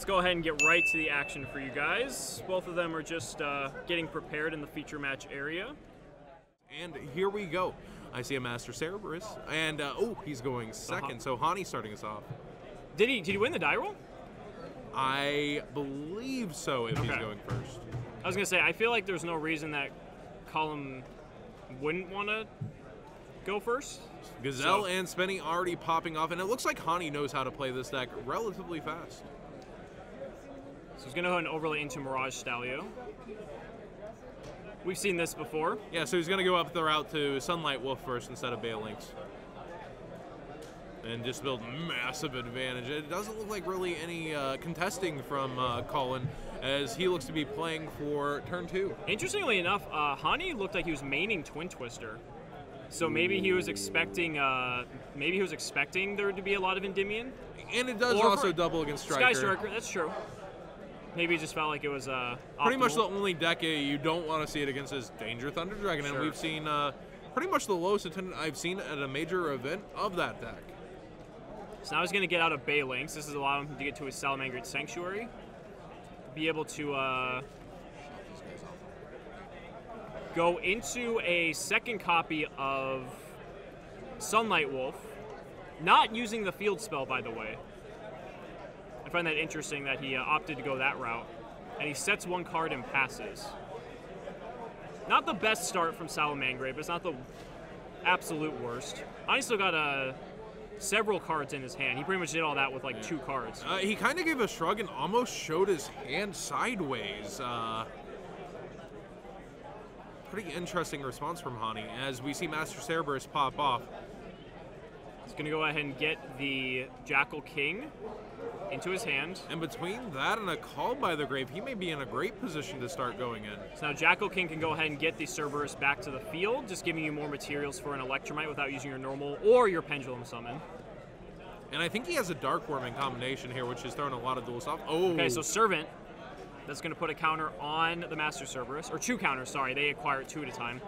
go ahead and get right to the action for you guys. Both of them are just getting prepared in the feature match area. And here we go. I see a Master Cerberus, and oh, he's going second. So Hani's starting us off. Did he win the die roll? I believe so. If he's going first. I was gonna say I feel like there's no reason that Column wouldn't want to go first. Gazelle and Spenny already popping off, and it looks like Hani knows how to play this deck relatively fast. So he's gonna go ahead and overlay into Mirage Stalio. We've seen this before. Yeah, so he's going to go up the route to Sunlight Wolf first instead of Balinks. And just build massive advantage. It doesn't look like really any contesting from Colin, as he looks to be playing for turn 2. Interestingly enough, Hani looked like he was maining Twin Twister. So maybe he was expecting there to be a lot of Endymion. And it does also double against Striker. Sky Striker, that's true. Maybe it just felt like it was pretty much the only deck you don't want to see it against is Danger Thunder Dragon, and we've seen pretty much the lowest attendant I've seen at a major event of that deck. So now he's going to get out of Balinks. This is allowing him to get to his Salamangreat Sanctuary, be able to go into a second copy of Sunlight Wolf, not using the field spell, by the way. I find that interesting that he opted to go that route. And he sets one card and passes. Not the best start from Salamangreat, but it's not the absolute worst. I still got several cards in his hand. He pretty much did all that with like 2 cards. He kind of gave a shrug and almost showed his hand sideways. Pretty interesting response from Hani as we see Master Cerberus pop off. He's going to go ahead and get the Jackal King into his hand. And between that and a Call by the Grave, he may be in a great position to start going in. So now Jackal King can go ahead and get the Cerberus back to the field, just giving you more materials for an Electromite without using your normal or your Pendulum Summon. And I think he has a Dark Worm in combination here, which is throwing a lot of duels off. Oh. Okay, so Servant. That's going to put a counter on the Master Cerberus. Or 2 counters, sorry. They acquire 2 at a time.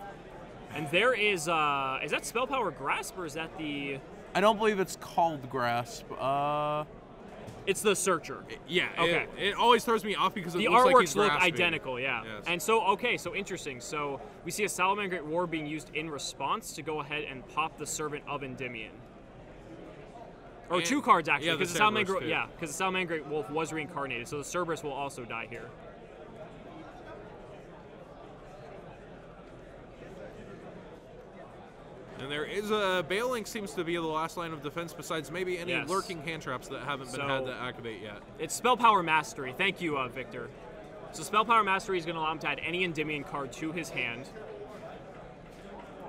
And there is that Spell Power Grasp, or is that the... I don't believe it's called Grasp. It's the Searcher. Yeah, okay. It always throws me off because it the looks like he's artworks look grasping. identical, yeah. Yes. And so, okay, so interesting. So we see a Salamangreat Roar being used in response to go ahead and pop the Servant of Endymion. Or and, 2 cards, actually, because the Salamangreat Wolf was reincarnated, so the Cerberus will also die here. And there is a Balinks seems to be the last line of defense besides maybe any lurking hand traps that haven't been had to activate yet. It's Spell Power Mastery. Thank you, Victor. So Spell Power Mastery is going to allow him to add any Endymion card to his hand.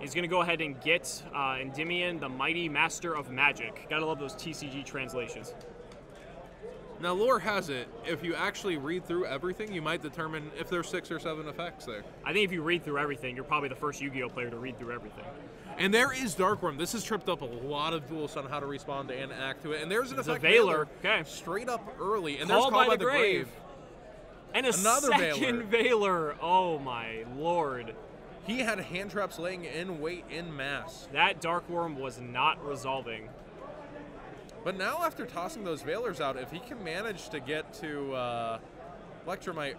He's going to go ahead and get Endymion, the Mighty Master of Magic. Gotta love those TCG translations. Now, lore has it, if you actually read through everything, you might determine if there's 6 or 7 effects there. I think if you read through everything, you're probably the first Yu-Gi-Oh player to read through everything. And there is Dark Worm. This has tripped up a lot of duels on how to respond and act to it. And there's an effect Veiler. Okay. Straight up early. And Call there's Call by the Grave. And another second Veiler. Oh my lord. He had hand traps laying in wait in mass. That Dark Worm was not resolving. But now after tossing those Veilers out, if he can manage to get to Electromite,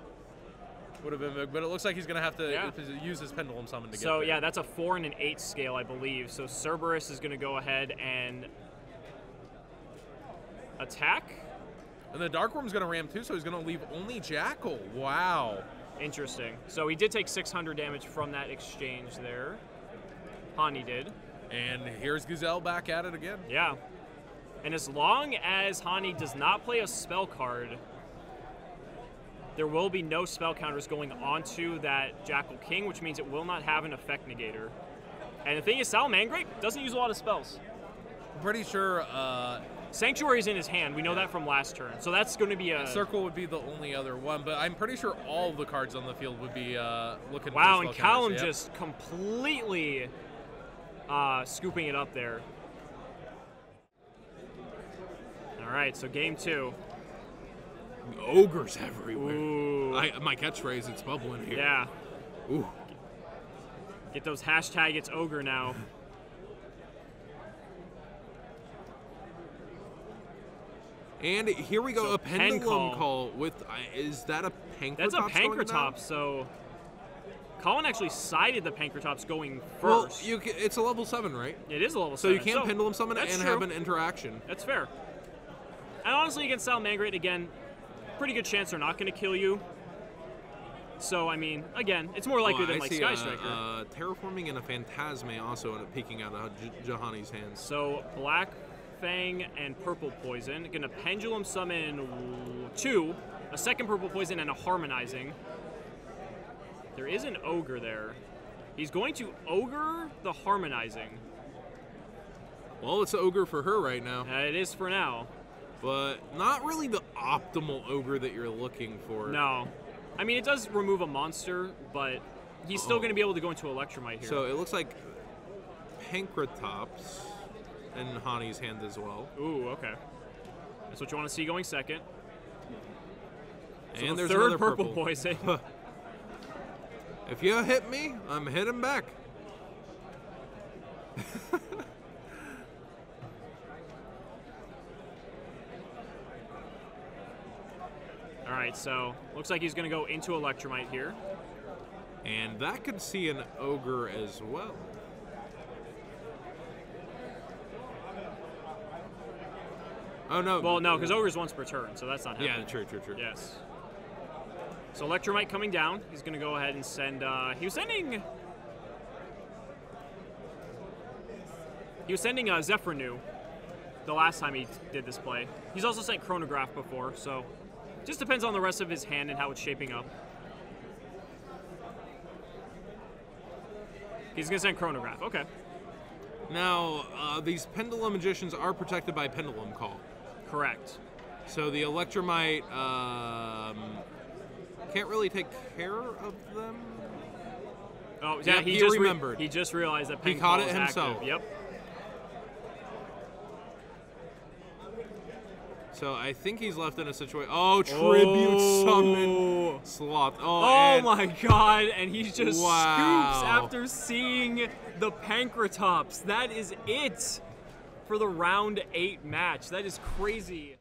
would have been big, but it looks like he's going to have to use his Pendulum Summon to get there. So yeah, that's a 4 and an 8 scale, I believe. So Cerberus is going to go ahead and attack. And the Dark Worm's going to ram too, so he's going to leave only Jackal. Wow. Interesting. So he did take 600 damage from that exchange there. Hani did. And here's Gazelle back at it again. Yeah. And as long as Hani does not play a spell card, there will be no spell counters going onto that Jackal King, which means it will not have an effect negator. And the thing is, Salamangreat doesn't use a lot of spells. I'm pretty sure... Sanctuary is in his hand. We know that from last turn. So that's going to be a... Circle would be the only other one, but I'm pretty sure all the cards on the field would be looking wow, for and Callum just completely scooping it up there. All right, so game 2. Ogres everywhere. Ooh. My catchphrase, it's bubbling here. Yeah. Ooh. Get those hashtag it's ogre now. And here we go, So a pendulum pen call with, is that a Pankratops? That's a going down? Pankratops, so Colin actually sided the Pankratops going Well, first. it's a level 7, right? It is a level So 7. you can pendulum summon and that's have true. an interaction. That's fair. And honestly, against Salamangreat, again, pretty good chance they're not going to kill you. So, I mean, again, it's more likely than, I like, see, Sky Striker. Terraforming and a Phantasme also end up peeking out of Jahani's hands. So, Black Fang and Purple Poison. Going to Pendulum Summon 2, a second Purple Poison, and a Harmonizing. There is an Ogre there. He's going to Ogre the Harmonizing. Well, it's Ogre for her right now. It is for now. But not really the optimal Ogre that you're looking for. No. I mean, it does remove a monster, but he's still going to be able to go into Electromite here. So it looks like Pankratops in Hani's hand as well. Ooh, okay. That's what you want to see going second. So And the there's third another purple poison. If you hit me, I'm hitting back. All right, so looks like he's going to go into Electromite here. And that could see an Ogre as well. Oh, no. Well, no, because Ogre's once per turn, so that's not happening. Yeah, true. Yes. So Electromite coming down. He's going to go ahead and send... He was sending Zephrinu the last time he did this play. He's also sent Chronograph before, so... Just depends on the rest of his hand and how it's shaping up. He's going to send Chronograph. Okay. Now, these Pendulum Magicians are protected by Pendulum Call. Correct. So the Electromite can't really take care of them. Oh, yeah, Yep, he he just remembered. He just realized that He Pen caught Call it is himself. active. Yep. So I think he's left in a situation. Oh, Tribute Summon Sloth. Oh my god, and he just Wow. scoops after seeing the Pankratops. That is it for the round 8 match. That is crazy.